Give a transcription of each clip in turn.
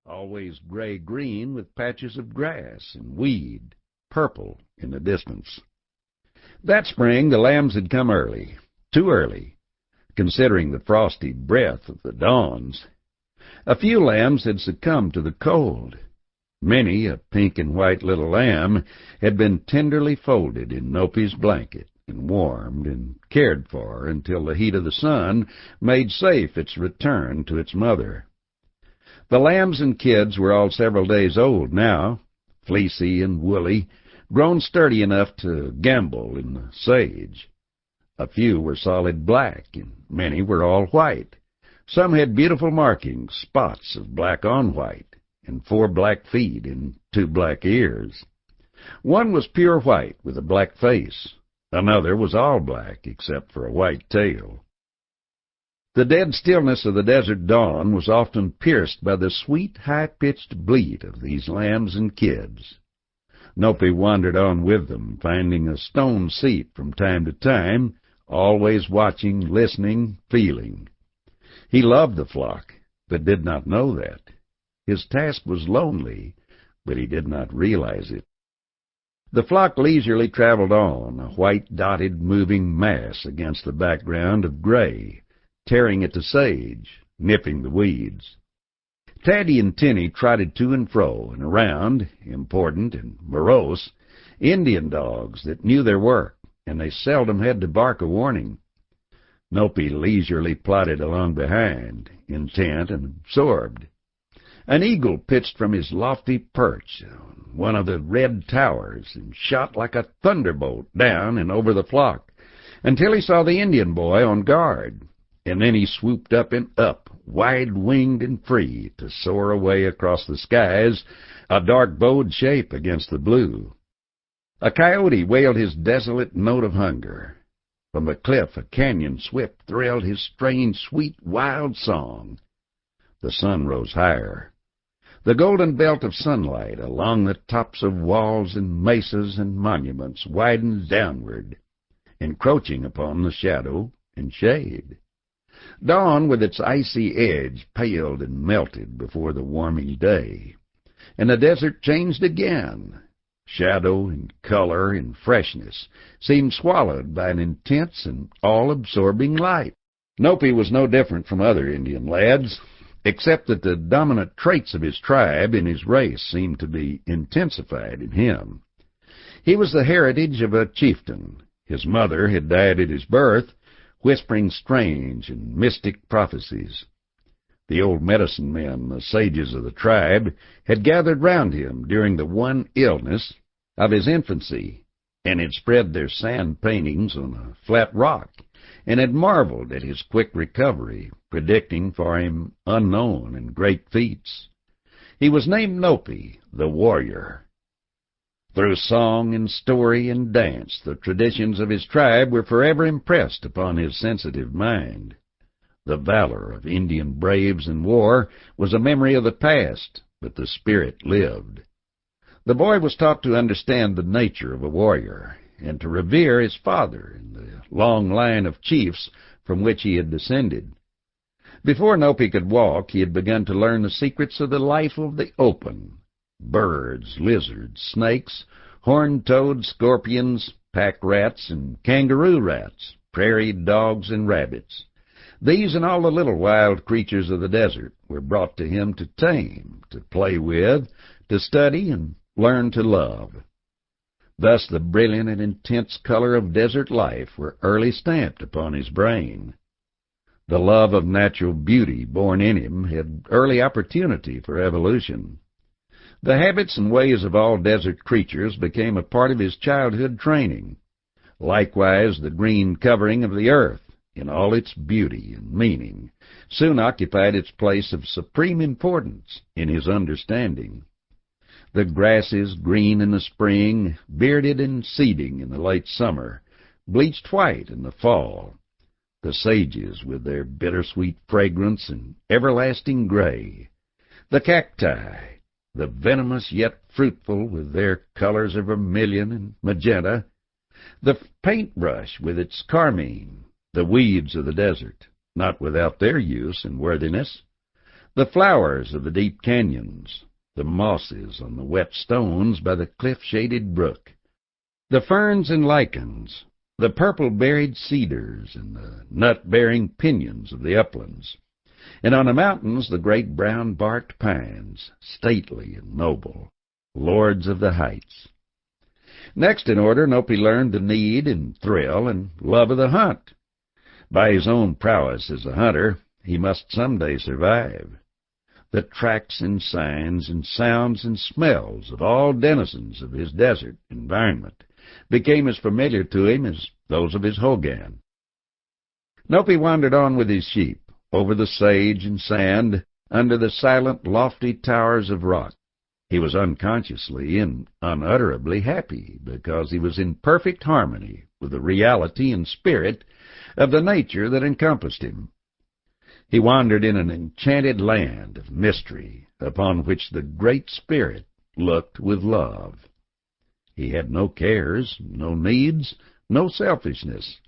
always gray-green with patches of grass and weed, purple in the distance. That spring the lambs had come early, too early, considering the frosty breath of the dawns. A few lambs had succumbed to the cold. Many, a pink and white little lamb, had been tenderly folded in Nophie's blanket and warmed and cared for until the heat of the sun made safe its return to its mother. The lambs and kids were all several days old now, fleecy and woolly, grown sturdy enough to gambol in the sage. A few were solid black, and many were all white. Some had beautiful markings, spots of black on white, and 4 black feet and 2 black ears. One was pure white with a black face. Another was all black except for a white tail. The dead stillness of the desert dawn was often pierced by the sweet, high-pitched bleat of these lambs and kids. Nophaie wandered on with them, finding a stone seat from time to time, always watching, listening, feeling. He loved the flock, but did not know that. His task was lonely, but he did not realize it. The flock leisurely traveled on, a white-dotted moving mass against the background of gray, tearing at the sage, nipping the weeds. Taddy and Tinny trotted to and fro and around, important and morose, Indian dogs that knew their work, and they seldom had to bark a warning. Nophaie leisurely plodded along behind, intent and absorbed. An eagle pitched from his lofty perch on one of the red towers and shot like a thunderbolt down and over the flock until he saw the Indian boy on guard, and then he swooped up and up, wide-winged and free, to soar away across the skies, a dark-bowed shape against the blue. A coyote wailed his desolate note of hunger. From the cliff a canyon swift thrilled his strange, sweet, wild song. The sun rose higher. The golden belt of sunlight along the tops of walls and mesas and monuments widened downward, encroaching upon the shadow and shade. Dawn, with its icy edge, paled and melted before the warming day, and the desert changed again. Shadow and color and freshness seemed swallowed by an intense and all-absorbing light. Nophaie was no different from other Indian lads, except that the dominant traits of his tribe and his race seemed to be intensified in him. He was the heritage of a chieftain. His mother had died at his birth, whispering strange and mystic prophecies. The old medicine men, the sages of the tribe, had gathered round him during the one illness of his infancy, and had spread their sand paintings on a flat rock, and had marveled at his quick recovery, predicting for him unknown and great feats. He was named Nophaie, the warrior. Through song and story and dance, the traditions of his tribe were forever impressed upon his sensitive mind. The valor of Indian braves in war was a memory of the past, but the spirit lived. The boy was taught to understand the nature of a warrior, and to revere his father and the long line of chiefs from which he had descended. Before Nophaie could walk, he had begun to learn the secrets of the life of the open: birds, lizards, snakes, horned toads, scorpions, pack rats, and kangaroo rats, prairie dogs and rabbits. These and all the little wild creatures of the desert were brought to him to tame, to play with, to study, and learn to love. Thus the brilliant and intense color of desert life were early stamped upon his brain. The love of natural beauty born in him had early opportunity for evolution. The habits and ways of all desert creatures became a part of his childhood training. Likewise, the green covering of the earth, in all its beauty and meaning, soon occupied its place of supreme importance in his understanding. The grasses, green in the spring, bearded and seeding in the late summer, bleached white in the fall. The sages, with their bittersweet fragrance and everlasting gray. The cacti, the venomous yet fruitful, with their colors of vermilion and magenta. The paintbrush, with its carmine. The weeds of the desert, not without their use and worthiness. the flowers of the deep canyons, the mosses on the wet stones by the cliff-shaded brook, the ferns and lichens, the purple-berried cedars and the nut-bearing pinyons of the uplands, and on the mountains the great brown-barked pines, stately and noble, lords of the heights. Next in order, Nophaie learned the need and thrill and love of the hunt. By his own prowess as a hunter, he must someday survive. The tracks and signs and sounds and smells of all denizens of his desert environment became as familiar to him as those of his hogan. Nophaie wandered on with his sheep, over the sage and sand, under the silent, lofty towers of rock. He was unconsciously and unutterably happy because he was in perfect harmony with the reality and spirit of the nature that encompassed him. He wandered in an enchanted land of mystery upon which the Great Spirit looked with love. He had no cares, no needs, no selfishness.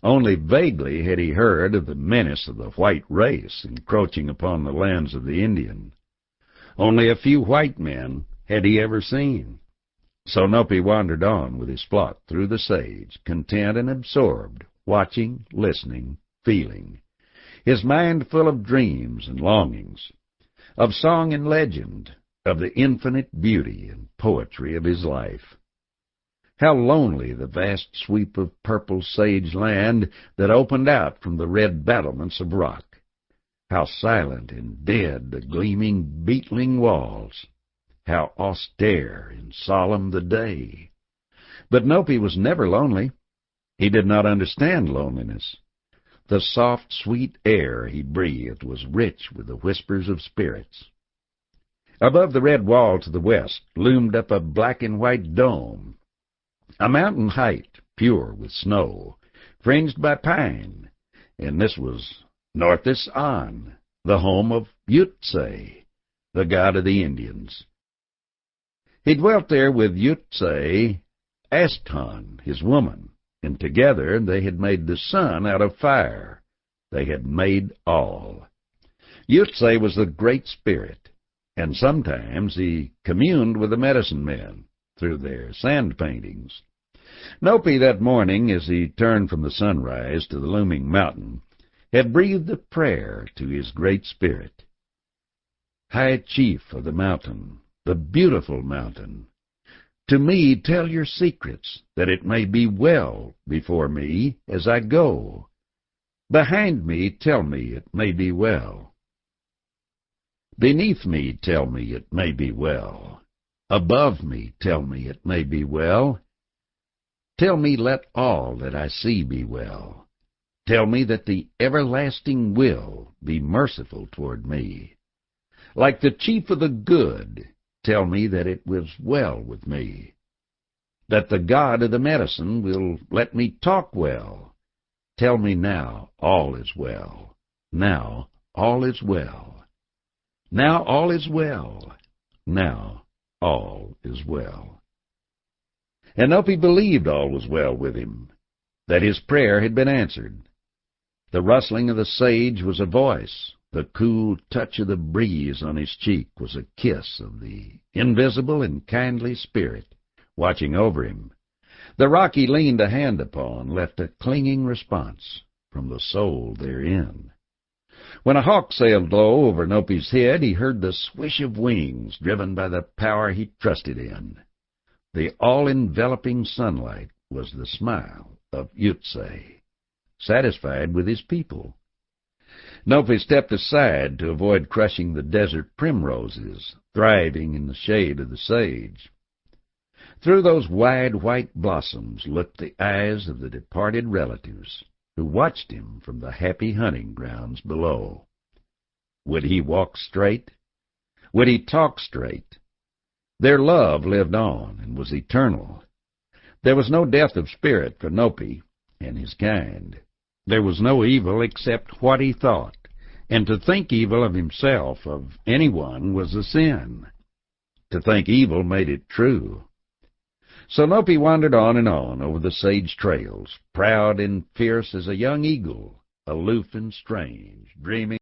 Only vaguely had he heard of the menace of the white race encroaching upon the lands of the Indian. Only a few white men had he ever seen. So Nophaie wandered on with his flock through the sage, content and absorbed, watching, listening, feeling, his mind full of dreams and longings, of song and legend, of the infinite beauty and poetry of his life. How lonely the vast sweep of purple sage land that opened out from the red battlements of rock. How silent and dead the gleaming, beetling walls. How austere and solemn the day. But Nophaie was never lonely. He did not understand loneliness. The soft, sweet air he breathed was rich with the whispers of spirits. Above the red wall to the west loomed up a black and white dome, a mountain height, pure with snow, fringed by pine, and this was Northis An, the home of Yutsay, the god of the Indians. He dwelt there with Yutsay Ashton, his woman, and together they had made the sun out of fire. They had made all. Yutsay was the Great Spirit, and sometimes he communed with the medicine men through their sand paintings. Nophaie that morning, as he turned from the sunrise to the looming mountain, had breathed a prayer to his Great Spirit. High Chief of the mountain, the beautiful mountain, to me tell your secrets, that it may be well before me as I go. Behind me tell me it may be well. Beneath me tell me it may be well. Above me tell me it may be well. Tell me let all that I see be well. Tell me that the everlasting will be merciful toward me. Like the chief of the good, tell me that it was well with me. That the god of the medicine will let me talk well. Tell me now all is well. Now all is well. Now all is well. Now all is well. And Nophaie believed all was well with him, that his prayer had been answered. The rustling of the sage was a voice. The cool touch of the breeze on his cheek was a kiss of the invisible and kindly spirit watching over him. The rock he leaned a hand upon left a clinging response from the soul therein. When a hawk sailed low over Nophaie's head, he heard the swish of wings driven by the power he trusted in. The all-enveloping sunlight was the smile of Yutsay, satisfied with his people. Nophaie stepped aside to avoid crushing the desert primroses, thriving in the shade of the sage. Through those wide white blossoms looked the eyes of the departed relatives, who watched him from the happy hunting grounds below. Would he walk straight? Would he talk straight? Their love lived on and was eternal. There was no death of spirit for Nophaie and his kind. There was no evil except what he thought, and to think evil of himself, of anyone, was a sin. To think evil made it true. So Nophaie wandered on and on over the sage trails, proud and fierce as a young eagle, aloof and strange, dreaming